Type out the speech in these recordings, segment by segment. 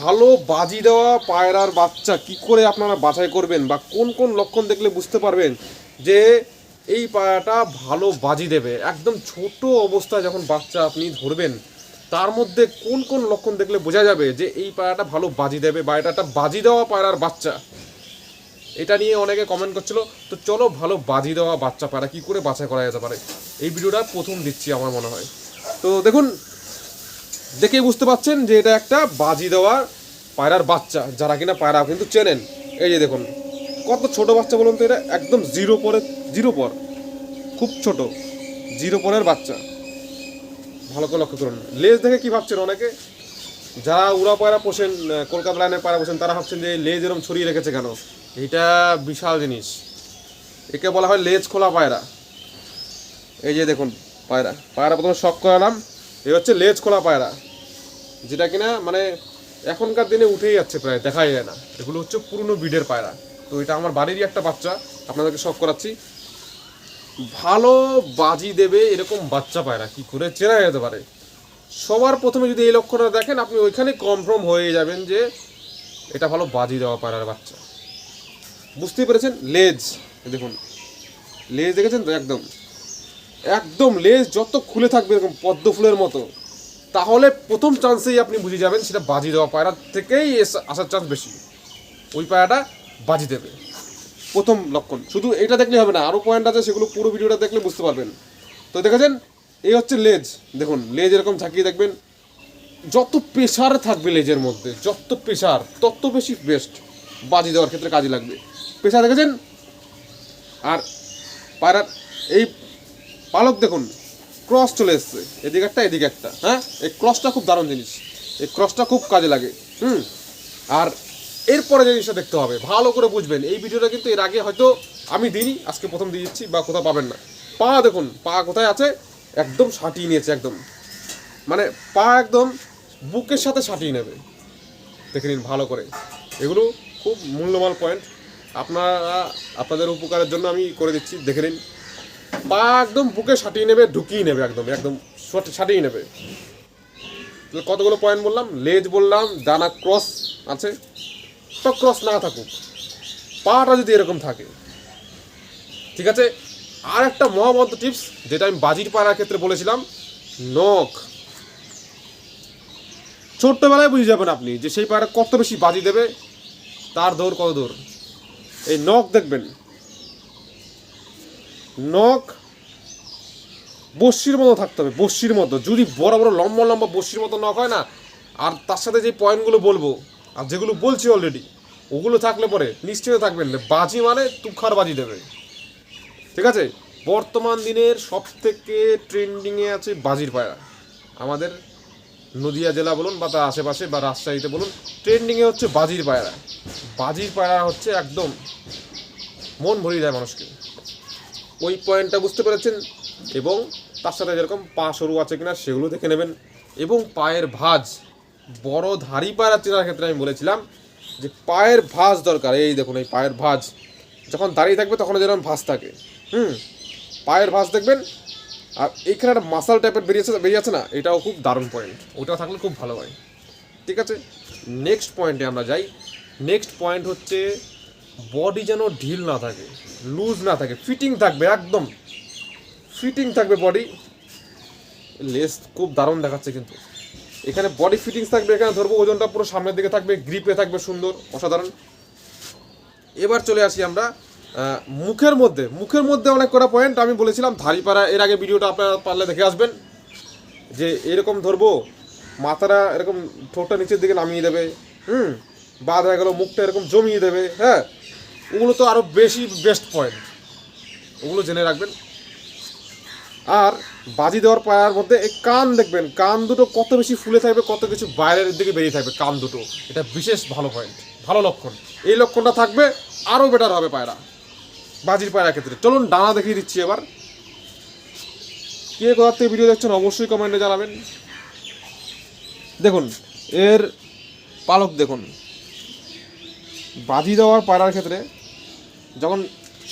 ভালো বাজি দেওয়া পায়রার বাচ্চা কি করে আপনারা বাছাই করবেন বা কোন কোন লক্ষণ দেখলে বুঝতে পারবেন যে এই পায়রাটা ভালো বাজি দেবে? একদম ছোট অবস্থায় যখন বাচ্চা আপনি ধরবেন, তার মধ্যে কোন কোন লক্ষণ দেখলে বোঝা যাবে যে এই পায়রাটা ভালো বাজি দেবে বা এটা একটা বাজি দেওয়া পায়রার বাচ্চা? এটা নিয়ে অনেকে কমেন্ট করছিল। তো চলো ভালো বাজি দেওয়া বাচ্চা পায়রা কী করে বাছাই করা যেতে পারে, এই ভিডিওটা প্রথম দিচ্ছি আমার মনে হয়। তো দেখুন, দেখে বুঝতে পাচ্ছেন যে এটা একটা বাজি দেওয়ার পায়রার বাচ্চা, যারা কিনা পায়রা কিন্তু চেনেন। এই যে দেখুন কত ছোট বাচ্চা বলুন তো, এটা একদম জিরো পর, খুব ছোট জিরো পরের বাচ্চা। ভালো করে লক্ষ্য করুন। লেজ দেখে কি ভাবছেন অনেকে, যারা উড়া পায়রা পোষেন, কলকাতা লাইনের পায়রা পোষেন, তারা ভাবছেন যে লেজ এরকম ছড়িয়ে রেখেছে কেন। এটা বিশাল জিনিস, একে বলা হয় লেজ খোলা পায়রা। এই যে দেখুন পায়রা প্রথমে শখ করালাম, এই হচ্ছে লেজ খোলা পায়রা, যেটা কিনা মানে এখনকার দিনে উঠেই যাচ্ছে, প্রায় দেখাই যায় না। এগুলো হচ্ছে পুরনো ব্রিডের পায়রা। তো এটা আমার বাড়িরই একটা বাচ্চা, আপনাদেরকে শখ করাচ্ছি। ভালো বাজি দেবে এরকম বাচ্চা পায়রা কি করে চেনা যেতে পারে? সবার প্রথমে যদি এই লক্ষণটা দেখেন, আপনি ওইখানে কনফার্ম হয়ে যাবেন যে এটা ভালো বাজি দেওয়া পায়রার বাচ্চা। বুঝতেই পেরেছেন? লেজ দেখুন, লেজ দেখেছেন তো, একদম একদম লেজ যত খুলে থাকবে এরকম পদ্ম ফুলের মতো, তাহলে প্রথম চান্সেই আপনি বুঝে যাবেন সেটা বাজি দেওয়া পায়রার থেকেই আসার চান্স বেশি। ওই পায়রাটা বাজি দেবে, প্রথম লক্ষণ। শুধু এটা দেখলে হবে না, আরও পয়েন্ট আছে, সেগুলো পুরো ভিডিওটা দেখলে বুঝতে পারবেন। তো দেখেছেন, এই হচ্ছে লেজ। দেখুন লেজ এরকম ঝাঁকিয়ে দেখবেন, যত প্রেশার থাকবে লেজের মধ্যে, যত প্রেশার তত বেশি বেস্ট, বাজি দেওয়ার ক্ষেত্রে কাজে লাগবে। প্রেশার দেখেছেন? আর পায়রার এই পালক দেখুন, ক্রস চলে এসছে, এদিকে একটা এদিকে একটা। হ্যাঁ, এই ক্রসটা খুব দারুণ জিনিস, এই ক্রসটা খুব কাজে লাগে। আর এরপরে জিনিসটা দেখতে হবে, ভালো করে বুঝবেন। এই ভিডিওটা কিন্তু এর আগে হয়তো আমি দিইনি, আজকে প্রথম দিয়ে দিচ্ছি, বা কোথাও পাবেন না। পা দেখুন, পা কোথায় আছে, একদম সাঁটিয়ে নিয়েছে, একদম মানে পা একদম বুকের সাথে সাঁটিয়ে নেবে। দেখে নিন ভালো করে, এগুলো খুব মূল্যবান পয়েন্ট, আপনাদের উপকারের জন্য আমি করে দিচ্ছি। দেখে নিন, পা একদম বুকে সাঁটিয়ে নেবে, ঢুকিয়ে নেবে, একদম একদম সাঁটিয়ে নেবে। কতগুলো পয়েন্ট বললাম, লেজ বললাম, ডানা ক্রস আছে, তো ক্রস না থাকুক, পাটা যদি এরকম থাকে, ঠিক আছে। আর একটা মহামন্ত্র টিপস, যেটা আমি বাজির পায়রার ক্ষেত্রে বলেছিলাম, নখ। ছোট্টবেলায় বুঝে যাবেন আপনি যে সেই পায়রা কত বেশি বাজি দেবে, তার দৌড় কত দূর। এই নখ দেখবেন, নখ বস্যির মতো থাকতে হবে, বস্যির মতো। যদি বড় বড় লম্বা লম্বা বস্যির মতো নখ হয় না, আর তার সাথে যে পয়েন্টগুলো বলবো আর যেগুলো বলছি অলরেডি, ওগুলো থাকলে পরে নিশ্চয়ই থাকবেন বাজি মানে তুখার বাজি দেবে, ঠিক আছে। বর্তমান দিনের সব থেকে ট্রেন্ডিংয়ে আছে বাজির পায়রা। আমাদের নদিয়া জেলা বলুন বা তার আশেপাশে বা রাজশাহীতে বলুন, ট্রেন্ডিংয়ে হচ্ছে বাজির পায়রা। বাজির পায়রা হচ্ছে একদম মন ভরিয়ে দেয় মানুষকে। ওই পয়েন্টটা বুঝতে পেরেছেন? এবং তার সাথে যেরকম পা সরু আছে কিনা সেগুলো দেখে নেবেন। এবং পায়ের ভাঁজ, বড় ধারি পায়রা চেনার ক্ষেত্রে আমি বলেছিলাম যে পায়ের ভাঁজ দরকার। এই দেখুন, এই পায়ের ভাঁজ যখন দাঁড়িয়ে থাকবে তখন যেরকম ভাঁজ থাকে, পায়ের ভাঁজ দেখবেন। আর এইখানে একটা মাসাল টাইপের বেরিয়ে আছে না, এটাও খুব দারুণ পয়েন্ট, ওটা থাকলে খুব ভালো হয়, ঠিক আছে। নেক্সট পয়েন্টে আমরা যাই। নেক্সট পয়েন্ট হচ্ছে বডি যেন ঢিল না থাকে, লুজ না থাকে, ফিটিং থাকবে, একদম ফিটিং থাকবে বডি। লেস খুব দারুণ দেখাচ্ছে কিন্তু, এখানে বডি ফিটিংস থাকবে, এখানে ধরবো ওজনটা পুরো সামনের দিকে থাকবে, গ্রিপে থাকবে, সুন্দর অসাধারণ। এবার চলে আসি আমরা মুখের মধ্যে অনেক কটা পয়েন্ট আমি বলেছিলাম ধারিপাড়া, এর আগে ভিডিওটা আপনারা পারলে দেখে আসবেন। যে এরকম ধরবো, মাথাটা এরকম ঠোঁটটা নিচের দিকে নামিয়ে দেবে, বাদ হয়ে গেল, মুখটা এরকম জমিয়ে দেবে। হ্যাঁ, ওগুলো তো আরও বেশি বেস্ট পয়েন্ট, ওগুলো জেনে রাখবেন। আর বাজি দেওয়ার পায়ার মধ্যে এই কান দেখবেন, কান দুটো কত বেশি ফুলে থাকবে, কত কিছু বাইরের দিকে বেরিয়ে থাকবে কান দুটো, এটা বিশেষ ভালো পয়েন্ট, ভালো লক্ষণ। এই লক্ষণটা থাকবে আরও বেটার হবে পায়রা, বাজির পায়রার ক্ষেত্রে। চলুন ডানা দেখিয়ে দিচ্ছি এবার। কে কোথার থেকে ভিডিও দেখছেন অবশ্যই কমেন্টে জানাবেন। দেখুন এর পালক দেখুন, বাজি দেওয়ার পায়রার ক্ষেত্রে যখন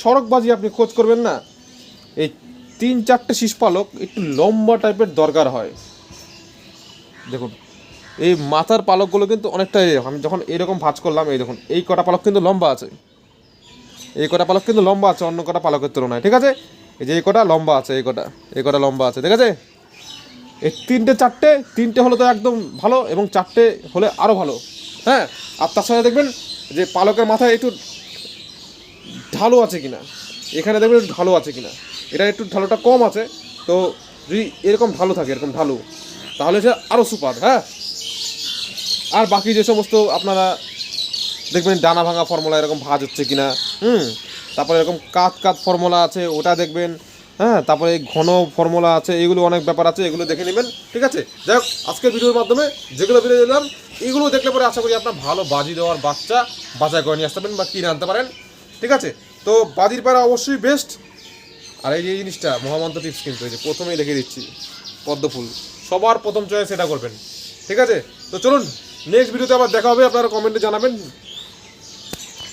সড়ক বাজি আপনি খোঁজ করবেন না, এই 3-4টে শীষ পালক একটু লম্বা টাইপের দরকার হয়। দেখুন এই মাথার পালকগুলো কিন্তু অনেকটা আমি যখন এরকম ভাঁজ করলাম, এই দেখুন এই কটা পালক কিন্তু লম্বা আছে, এই কটা পালক কিন্তু লম্বা আছে অন্য কটা পালকের তুলনায়, ঠিক আছে? এই যে এই কটা লম্বা আছে, এই কটা লম্বা আছে, ঠিক আছে? এই তিনটে হলে তো একদম ভালো, এবং চারটে হলে আরও ভালো, হ্যাঁ। আর তার সাথে দেখবেন যে পালকের মাথায় একটু ঢালু আছে কিনা, এখানে দেখবেন একটু ঢালু আছে কিনা, এটা একটু ঢালুটা কম আছে, তো যদি এরকম ঢালু থাকে, এরকম ঢালু, তাহলে সে আরও সুপার, হ্যাঁ। আর বাকি যে সমস্ত আপনারা দেখবেন ডানা ভাঙা ফর্মুলা এরকম ভাঁজ হচ্ছে কিনা, তারপরে এরকম কাত ফর্মুলা আছে ওটা দেখবেন, হ্যাঁ। তারপরে এই ঘন ফর্মুলা আছে, এগুলো অনেক ব্যাপার আছে, এগুলো দেখে নেবেন, ঠিক আছে? যাই হোক, আজকের ভিডিওর মাধ্যমে যেগুলো ভিডিও দিলাম এগুলো দেখলে পরে আশা করি আপনার ভালো বাজি দেওয়ার বাচ্চা বাছাই করে নিয়ে আসতে পারেন বা কিনে আনতে পারেন, ঠিক আছে? তো বাজির পায়রা অবশ্যই বেস্ট। আর এই যে জিনিসটা মহামন্ত্র টিপস, কিন্তু এই যে প্রথমেই লিখে দিচ্ছি পদ্ম ফুল, সবার প্রথম চয়েস এটা করবেন, ঠিক আছে? তো চলুন নেক্সট ভিডিওতে আবার দেখা হবে, আপনারা কমেন্টে জানাবেন